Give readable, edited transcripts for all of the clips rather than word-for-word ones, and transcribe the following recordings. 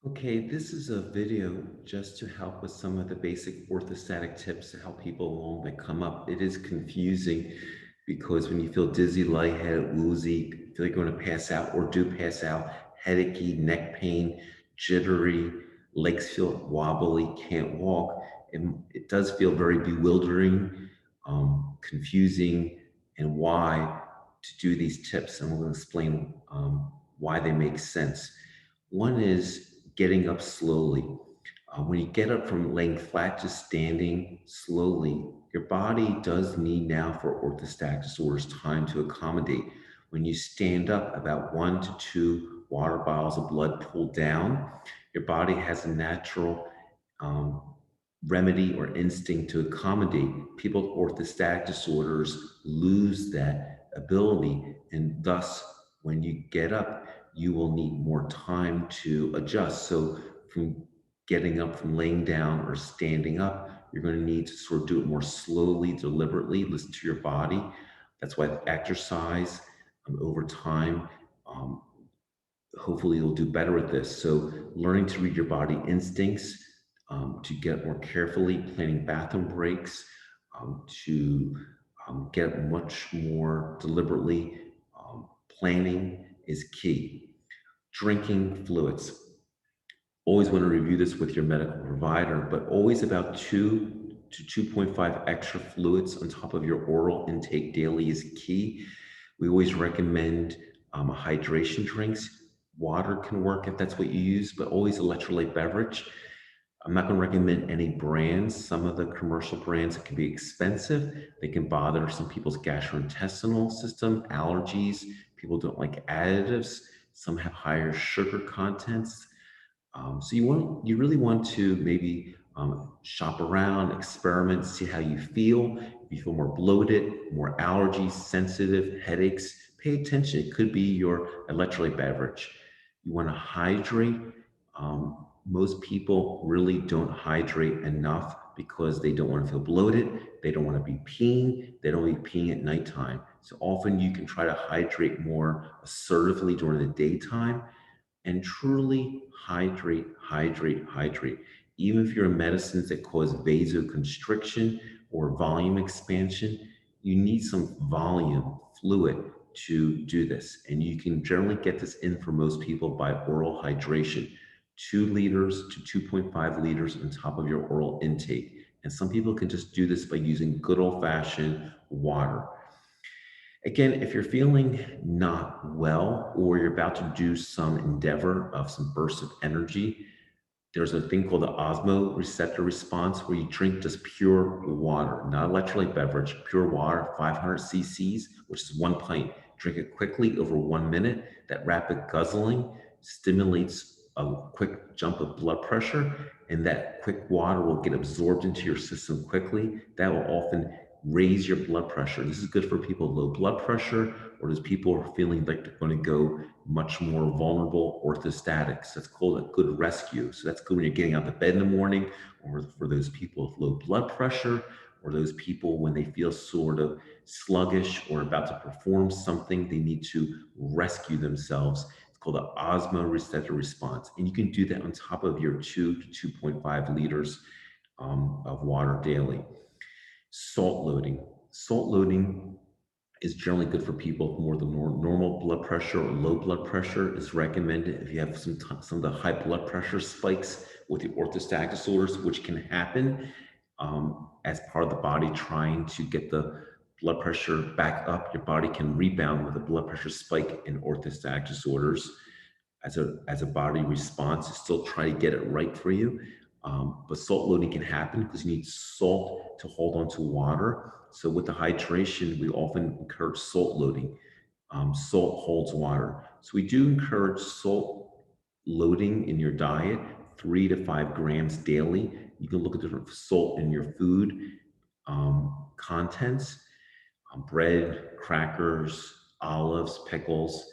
Okay, this is a video just to help with some of the basic orthostatic tips to help people along that come up. It is confusing because when you feel dizzy, lightheaded, woozy, feel like you're going to pass out or do pass out, headachy, neck pain, jittery, legs feel wobbly, can't walk, it does feel very bewildering, confusing, and why to do these tips. And we're going to explain why they make sense. One is getting up slowly. When you get up from laying flat to standing slowly, your body does need now for orthostatic disorders time to accommodate. When you stand up, about 1 to 2 water bottles of blood pull down. Your body has a natural um, remedy or instinct to accommodate. People with orthostatic disorders lose that ability, and thus, when you get up, you will need more time to adjust. So, from getting up from laying down or standing up, you're going to need to sort of do it more slowly, deliberately, listen to your body. That's why exercise over time, um, hopefully you'll do better with this. So learning to read your body instincts, to get more carefully, planning bathroom breaks, to get much more deliberately, planning is key. Drinking fluids. Always want to review this with your medical provider, but always about 2 to 2.5 extra fluids on top of your oral intake daily is key. We always recommend hydration drinks. Water can work if that's what you use, but always electrolyte beverage. I'm not going to recommend any brands. Some of the commercial brands can be expensive. They can bother some people's gastrointestinal system, allergies. People don't like additives. Some have higher sugar contents. So you really want to maybe shop around, experiment, see how you feel. If you feel more bloated, more allergies, sensitive, headaches, pay attention. It could be your electrolyte beverage. You want to hydrate. Most people really don't hydrate enough because they don't want to feel bloated. They don't want to be peeing. They don't want to be peeing at nighttime. So often you can try to hydrate more assertively during the daytime and truly hydrate, hydrate, hydrate. Even if you're on medicines that cause vasoconstriction or volume expansion, you need some volume, fluid to do this. And you can generally get this in for most people by oral hydration, 2 liters to 2.5 liters on top of your oral intake. And some people can just do this by using good old fashioned water. Again, if you're feeling not well or you're about to do some endeavor of some burst of energy, there's a thing called the osmoreceptor response where you drink just pure water, not electrolyte beverage, pure water, 500 cc's, which is 1 pint. Drink it quickly over 1 minute. That rapid guzzling stimulates a quick jump of blood pressure, and that quick water will get absorbed into your system quickly. That will often raise your blood pressure. This is good for people with low blood pressure or those people who are feeling like they're going to go much more vulnerable orthostatics. That's called a good rescue. So that's good when you're getting out of bed in the morning, or for those people with low blood pressure, or those people when they feel sort of sluggish or about to perform something, they need to rescue themselves. It's called the osmoreceptor response. And you can do that on top of your 2 to 2.5 liters of water daily. Salt loading. Salt loading is generally good for people with more than normal blood pressure or low blood pressure. Is recommended if you have some of the high blood pressure spikes with the orthostatic disorders, which can happen as part of the body trying to get the blood pressure back up. Your body can rebound with a blood pressure spike in orthostatic disorders as a body response to still try to get it right for you. But salt loading can happen because you need salt to hold on to water. So with the hydration, we often encourage salt loading. Salt holds water. So we do encourage salt loading in your diet, 3 to 5 grams daily. You can look at different salt in your food contents, bread, crackers, olives, pickles.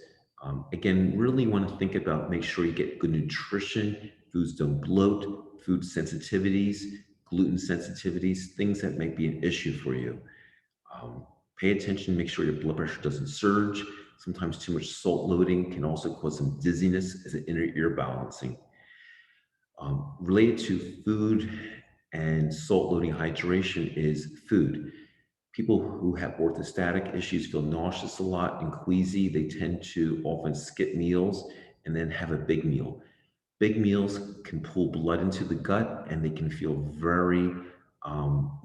Again, really want to think about make sure you get good nutrition. Foods don't bloat, food sensitivities, gluten sensitivities, things that might be an issue for you. Pay attention, make sure your blood pressure doesn't surge. Sometimes too much salt loading can also cause some dizziness as an inner ear balancing. Related to food and salt loading hydration is food. People who have orthostatic issues feel nauseous a lot and queasy. They tend to often skip meals and then have a big meal. Big meals can pull blood into the gut and they can feel very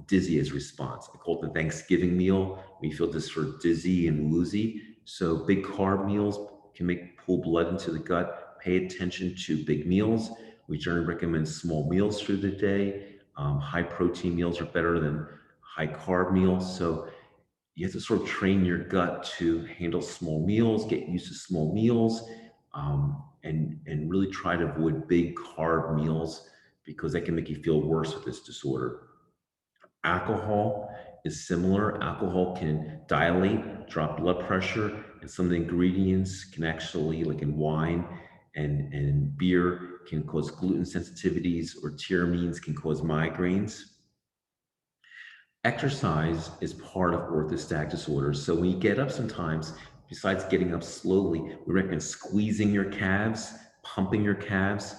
dizzy as a response. I call it the Thanksgiving meal. We feel just sort of dizzy and woozy. So big carb meals can make pull blood into the gut. Pay attention to big meals. We generally recommend small meals through the day. High protein meals are better than high carb meals. So you have to sort of train your gut to handle small meals, get used to small meals, and really try to avoid big carb meals because that can make you feel worse with this disorder. Alcohol is similar. Alcohol can dilate, drop blood pressure, and some of the ingredients can actually, like in wine and beer, can cause gluten sensitivities, or tyramines can cause migraines. Exercise is part of orthostatic disorders. So when you get up sometimes, besides getting up slowly, we recommend squeezing your calves, pumping your calves.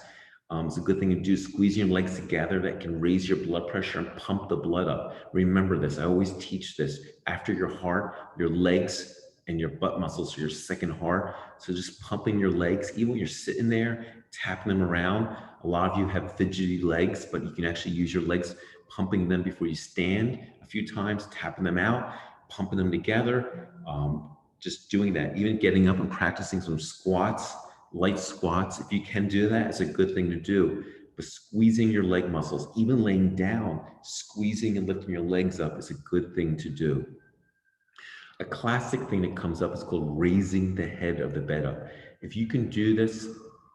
It's a good thing to do, squeezing your legs together. That can raise your blood pressure and pump the blood up. Remember this, I always teach this. After your heart, your legs and your butt muscles are your second heart. So just pumping your legs, even when you're sitting there, tapping them around. A lot of you have fidgety legs, but you can actually use your legs, pumping them before you stand a few times, tapping them out, pumping them together. Just doing that, even getting up and practicing some squats, light squats. If you can do that, it's a good thing to do. But squeezing your leg muscles, even laying down, squeezing and lifting your legs up is a good thing to do. A classic thing that comes up is called raising the head of the bed up. If you can do this,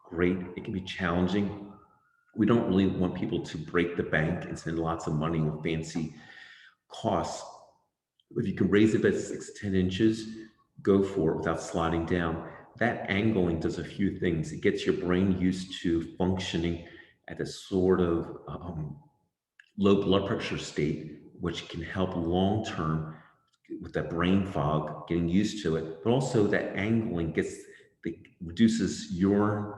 great. It can be challenging. We don't really want people to break the bank and spend lots of money on fancy costs. If you can raise it by 6 to 10 inches, go for it without sliding down. That angling does a few things. It gets your brain used to functioning at a sort of low blood pressure state, which can help long term with that brain fog, getting used to it. But also that angling reduces urine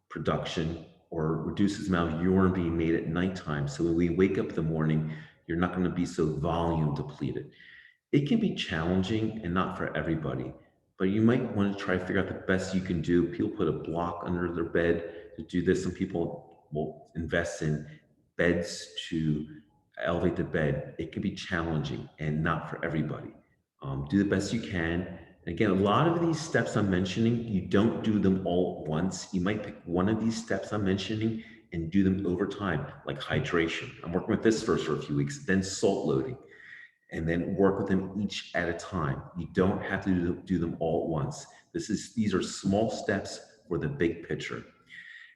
production, or reduces the amount of urine being made at nighttime. So when we wake up in the morning, you're not going to be so volume depleted. It can be challenging and not for everybody, but you might want to try to figure out the best you can do. People put a block under their bed to do this. Some people will invest in beds to elevate the bed. It can be challenging and not for everybody. Do the best you can. And again, a lot of these steps I'm mentioning, you don't do them all at once. You might pick one of these steps I'm mentioning and do them over time, like hydration. I'm working with this first for a few weeks, then salt loading, and then work with them each at a time. You don't have to do them all at once. These are small steps for the big picture.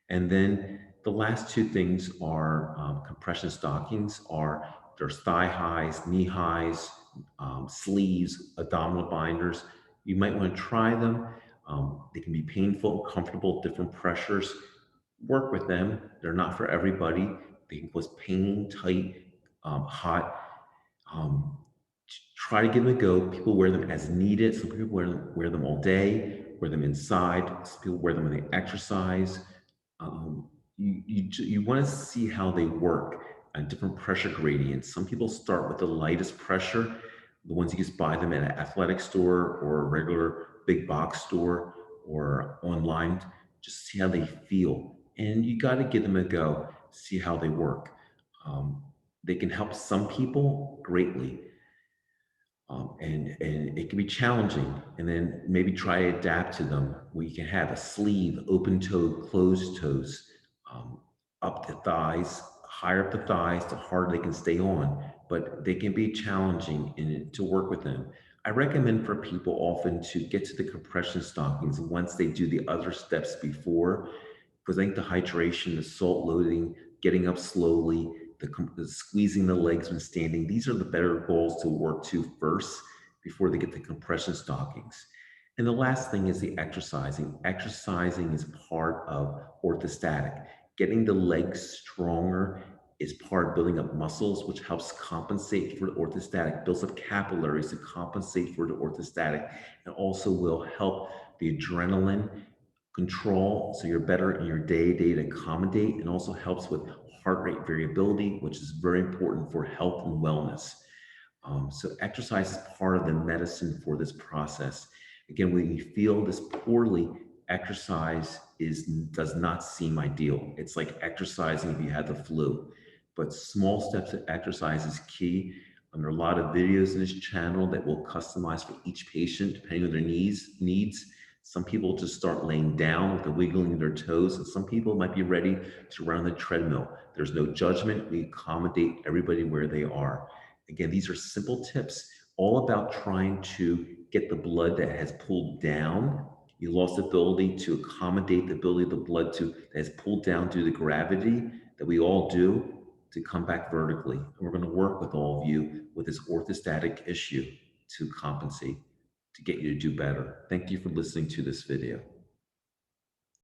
And then the last two things are compression stockings. There's thigh highs, knee highs, sleeves, abdominal binders. You might want to try them. They can be painful, uncomfortable, different pressures. Work with them. They're not for everybody. They can cause pain, tight, hot. Um, Try to give them a go. People wear them as needed. Some people wear them all day, wear them inside. Some people wear them when they exercise. You want to see how they work on different pressure gradients. Some people start with the lightest pressure, the ones you can buy them at an athletic store or a regular big box store or online. Just see how they feel. And you got to give them a go, see how they work. Um, they can help some people greatly, and it can be challenging. And then maybe try to adapt to them. We can have a sleeve, open toe, closed toes, um, up the thighs, higher up the thighs, the harder they can stay on. But they can be challenging to work with them. I recommend for people often to get to the compression stockings once they do the other steps before, because I think the hydration, the salt loading, getting up slowly, the squeezing the legs when standing, these are the better goals to work to first before they get the compression stockings. And the last thing is the exercising. Exercising is part of orthostatic. Getting the legs stronger is part of building up muscles, which helps compensate for the orthostatic, builds up capillaries to compensate for the orthostatic, and also will help the adrenaline control, so you're better in your day-to-day to accommodate, and also helps with heart rate variability, which is very important for health and wellness. So exercise is part of the medicine for this process. Again, when you feel this poorly, exercise does not seem ideal. It's like exercising if you had the flu. But small steps of exercise is key. There are a lot of videos in this channel that will customize for each patient depending on their needs. Some people just start laying down with the wiggling of their toes, and some people might be ready to run on the treadmill. There's no judgment. We accommodate everybody where they are. Again, these are simple tips, all about trying to get the blood that has pulled down. You lost the ability to accommodate the ability of the blood that has pulled down due to gravity that we all do to come back vertically. And we're going to work with all of you with this orthostatic issue to compensate, to get you to do better. Thank you for listening to this video.